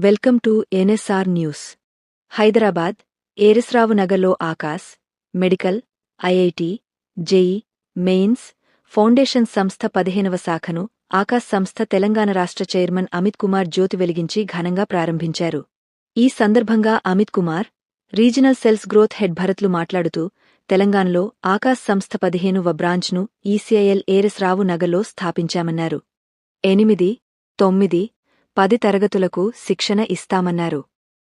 Welcome to NSR news. Hyderabad ఏరస్రావు నగర్లో Aakash medical, IIT, JEE, mains, foundation సంస్థ 15వ శాఖను ఆకాశ్ సంస్థ తెలంగాణ రాష్ట్ర చైర్మన్ అమిత్ కుమార్ జ్యోతి వెలిగించి ఘనంగా ప్రారంభించారు. ఈ సందర్భంగా Amit Kumar, regional sales growth head భరత్లు మాట్లాడుతూ తెలంగాణలో ఆకాశ్ సంస్థ 15వ బ్రాంచ్ను ఈసీఐఎల్ ఏరస్రావు నగర్లో స్థాపించామన్నారు. 8, 9, 10 తరగతులకు శిక్షణ ఇస్తామన్నారు.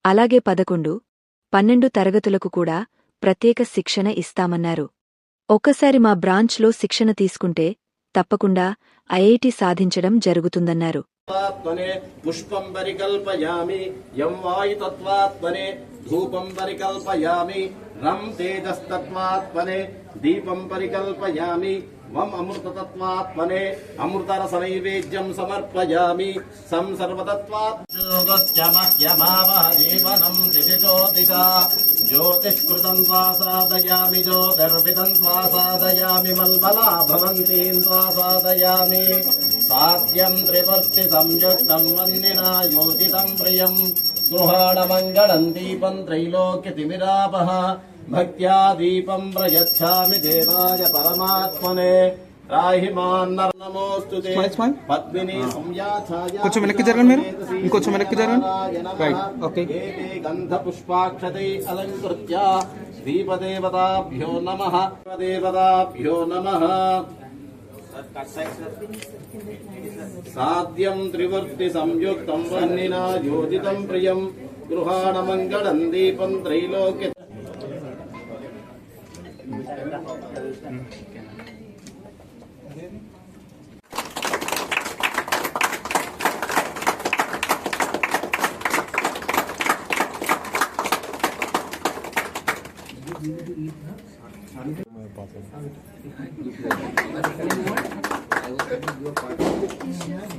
అలాగే 11, 12 తరగతులకు కూడా ప్రత్యేక శిక్షణ ఇస్తామన్నారు. ఒక్కసారి మా బ్రాంచ్లో శిక్షణ తీసుకుంటే తప్పకుండా ఐఐటి సాధించడం జరుగుతుందన్నారు. పుష్పం పరికల్పయామి యం వాయుతత్వాత్మనే ధూపం పరికల్పయామి రం తేజస్తత్వాత్మనే దీపం పరికల్పయామి వం అమృతతత్వాత్మనే అమృతరసనైవేద్యం సమర్పయామి సం సర్వతత్వాత్మయోగశ్చమహ్యమావహీవనం దిశోదిశా జ్యోతిష్కృతం త్వా సాధయామి జ్యోతిర్విదం త్వా సాధయామి మల్బలా భవంతీం త్వా సాధయామి సాధ్యం త్రివర్తి సంయుక్తం వందినా యోజితం ప్రియం గృహాణమంగళం దీపం త్రైలోక్యతిమిరాపః భక్త్యా దీపం ప్రయచ్ఛామి దేవాయ పరమాత్మనే రాహిమాన్నమోస్తుతే పద్మిని సంయాఛాయ. కొంచెం వెనక్కి జరగండి, మీరు ఇంకొంచెం వెనక్కి జరగండి. Right, okay. గంధ పుష్పాక్షతై అలంకృత్య దీపదేవతాభ్యో నమః దేవతాభ్యో నమః. సాధ్యం త్రివర్తి సంయుక్తం వన్నినా యోజితం ప్రియం గృహాణమంగళం దీపం త్రైలోక్య.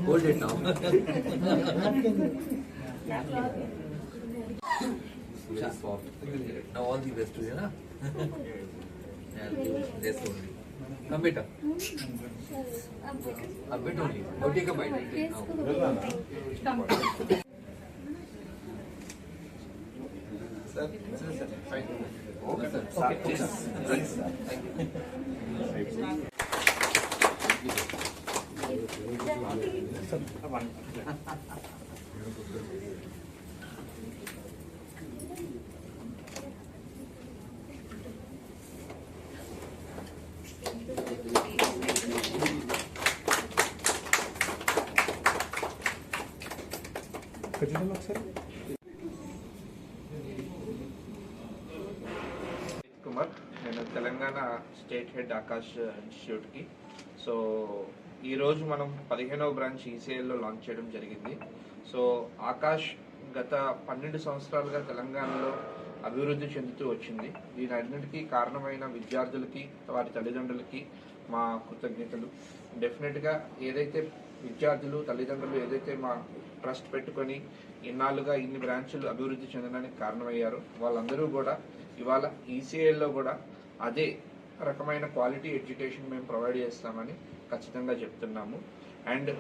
Hold it now. Very soft. Now all the best to you, na? This only. Come beta. A bit only. Now take a bite. Sir, fine. Okay, sir. Okay. Thank you. Kumar, నేను Telangana state head Akash ఇన్స్టిట్యూట్కి. So ఈరోజు మనం 15వ branch ఈసీఐఎల్లో launch చేయడం జరిగింది. So Akash గత 12 సంవత్సరాలుగా తెలంగాణలో అభివృద్ధి చెందుతూ వచ్చింది. దీని అన్నిటికీ కారణమైన విద్యార్థులకి, వారి తల్లిదండ్రులకి మా కృతజ్ఞతలు. డెఫినెట్గా ఏదైతే విద్యార్థులు, తల్లిదండ్రులు ఏదైతే మా ట్రస్ట్ పెట్టుకొని ఇన్నాళ్ళుగా ఇన్ని బ్రాంచులు అభివృద్ధి చెందడానికి కారణమయ్యారు, వాళ్ళందరూ కూడా ఇవాళ ఈసీఐఎల్లో కూడా అదే రకమైన క్వాలిటీ ఎడ్యుకేషన్ మేము ప్రొవైడ్ చేస్తామని ఖచ్చితంగా చెప్తున్నాము. And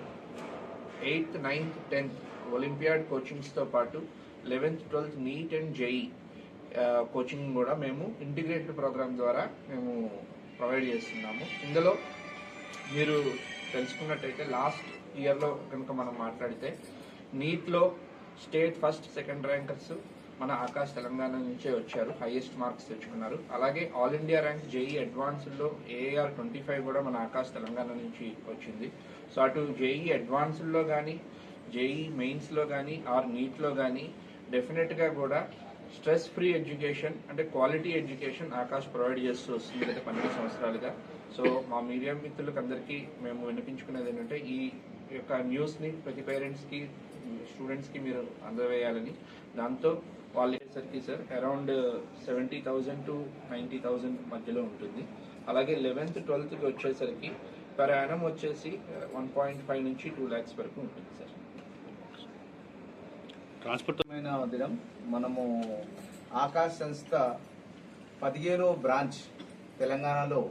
8th, 9th, 10th olympiad కోచింగ్స్తో పాటు 11th, 12th NEET and JE coaching కూడా మేము ఇంటిగ్రేటెడ్ ప్రోగ్రామ్ ద్వారా మేము ప్రొవైడ్ చేస్తున్నాము. ఇందులో మీరు తెలుసుకున్నట్టయితే లాస్ట్ ఇయర్లో కనుక మనం మాట్లాడితే నీట్లో స్టేట్ ఫస్ట్, సెకండ్ ర్యాంకర్స్ మన ఆకాశ్ తెలంగాణ నుంచే వచ్చారు, హైయెస్ట్ మార్క్స్ తెచ్చుకున్నారు. అలాగే all India rank JE అడ్వాన్స్డ్లో AR 25 కూడా మన ఆకాశ్ తెలంగాణ నుంచి వచ్చింది. సో అటు జెఇ అడ్వాన్స్డ్లో కానీ, జెఇ మెయిన్స్లో కానీ, ఆర్ నీట్లో కానీ డెఫినెట్గా కూడా స్ట్రెస్ ఫ్రీ ఎడ్యుకేషన్ అంటే క్వాలిటీ ఎడ్యుకేషన్ ఆకాశ్ ప్రొవైడ్ చేస్తూ వస్తుంది గత 12 సంవత్సరాలుగా. సో మా మీడియా మిత్రులకు అందరికీ మేము వినిపించుకునేది ఏంటంటే ఈ యొక్క న్యూస్ని ప్రతి పేరెంట్స్కి, స్టూడెంట్స్కి మీరు అందవేయాలని. దాంతో వాళ్ళకి సార్ అరౌండ్ 70,000 to 90,000 మధ్యలో ఉంటుంది. అలాగే 11th, 12th వచ్చేసరికి పర్ యానం వచ్చేసి 1.5 నుంచి 2 lakhs వరకు ఉంటుంది సార్. ట్రాన్స్పోర్టమైన దినం మనము ఆకాశ్ సంస్థ 15వ బ్రాంచ్ తెలంగాణలో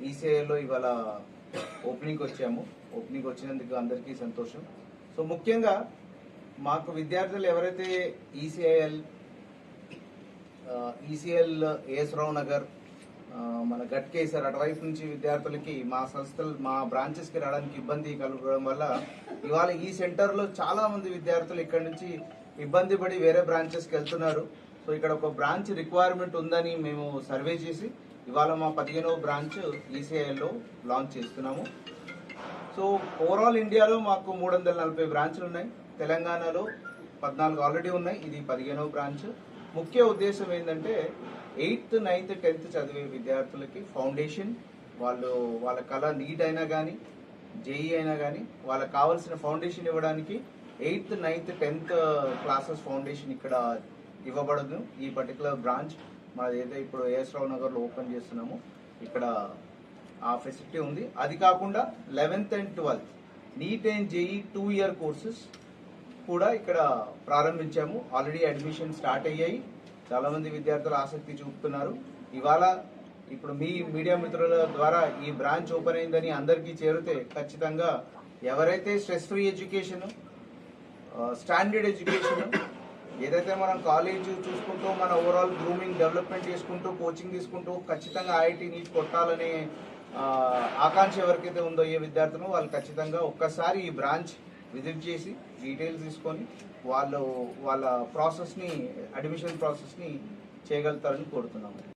ఈసీఐలో ఇవాళ ఓపెనింగ్ వచ్చాము. ఓపెనింగ్ వచ్చినందుకు అందరికీ సంతోషం. సో ముఖ్యంగా మాకు విద్యార్థులు ఎవరైతే ఈసీఎల్ ఏఎస్ రావు నగర్, మన గట్కేసర్ అటువైపు నుంచి విద్యార్థులకి మా సంస్థలు మా బ్రాంచెస్ కి రావడానికి ఇబ్బంది కలగడం వల్ల ఇవాళ ఈ సెంటర్ లో చాలా మంది విద్యార్థులు ఇక్కడ నుంచి ఇబ్బంది పడి వేరే బ్రాంచెస్ కి వెళ్తున్నారు. సో ఇక్కడ ఒక బ్రాంచ్ రిక్వైర్మెంట్ ఉందని మేము సర్వే చేసి ఇవాళ మా 15వ బ్రాంచ్ ఈసీఐలో లాంచ్ చేస్తున్నాము. సో ఓవరాల్ ఇండియాలో మాకు 340 బ్రాంచ్లు ఉన్నాయి. తెలంగాణలో 14 ఆల్రెడీ ఉన్నాయి. ఇది 15వ బ్రాంచ్. ముఖ్య ఉద్దేశం ఏంటంటే 8th, 9th, 10th చదివే విద్యార్థులకి ఫౌండేషన్, వాళ్ళ కళ నీట్ అయినా కానీ జేఈ అయినా కానీ వాళ్ళకి కావాల్సిన ఫౌండేషన్ ఇవ్వడానికి 8th, 9th, 10th classes foundation ఇక్కడ ఇవ్వబడదు. ఈ పర్టికులర్ బ్రాంచ్ మనది ఏదైతే ఇప్పుడు ఏఎస్ రావు నగర్లో ఓపెన్ చేస్తున్నామో ఇక్కడ ఆ ఫెసిలిటీ ఉంది. అది కాకుండా 11th and 12th NEET and JEE 2-year courses కూడా ఇక్కడ ప్రారంభించాము. ఆల్రెడీ అడ్మిషన్ స్టార్ట్ అయ్యాయి. చాలా మంది విద్యార్థులు ఆసక్తి చూపుతున్నారు. ఇవాళ ఇప్పుడు మీ మీడియా మిత్రుల ద్వారా ఈ బ్రాంచ్ ఓపెన్ అయిందని అందరికీ చేరితే ఖచ్చితంగా ఎవరైతే stress free education, standard education, ఏదైతే మనం కాలేజ్ చూసుకుంటూ మన ఓవరాల్ గ్రూమింగ్ డెవలప్మెంట్ చేసుకుంటూ కోచింగ్ తీసుకుంటూ ఖచ్చితంగా ఐఐటి నీట్ కొట్టాలనే ఆకాంక్ష ఎవరికైతే ఉందో ఏ విద్యార్థులు వాళ్ళు ఖచ్చితంగా ఒక్కసారి ఈ బ్రాంచ్ విజిట్ చేసి డీటెయిల్స్ తీసుకొని వాళ్ళ ప్రాసెస్ని అడ్మిషన్ ప్రాసెస్ని చేయగలుగుతారని కోరుతున్నాము.